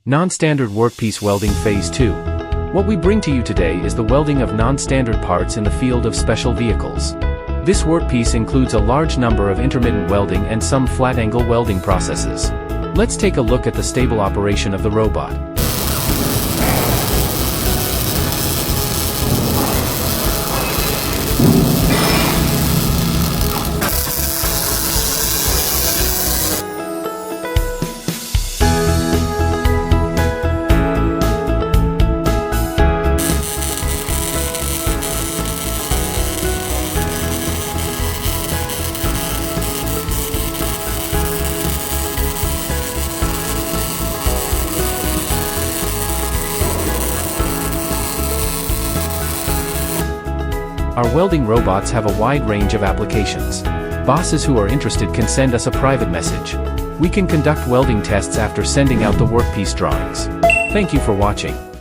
Non-standard workpiece welding phase 2. What we bring to you today is the welding of non-standard parts in the field of special vehicles. This workpiece includes a large number of intermittent welding and some flat-angle welding processes. Let's take a look at the stable operation of the robot. Our welding robots have a wide range of applications. Bosses who are interested can send us a private message. We can conduct welding tests after sending out the workpiece drawings. Thank you for watching.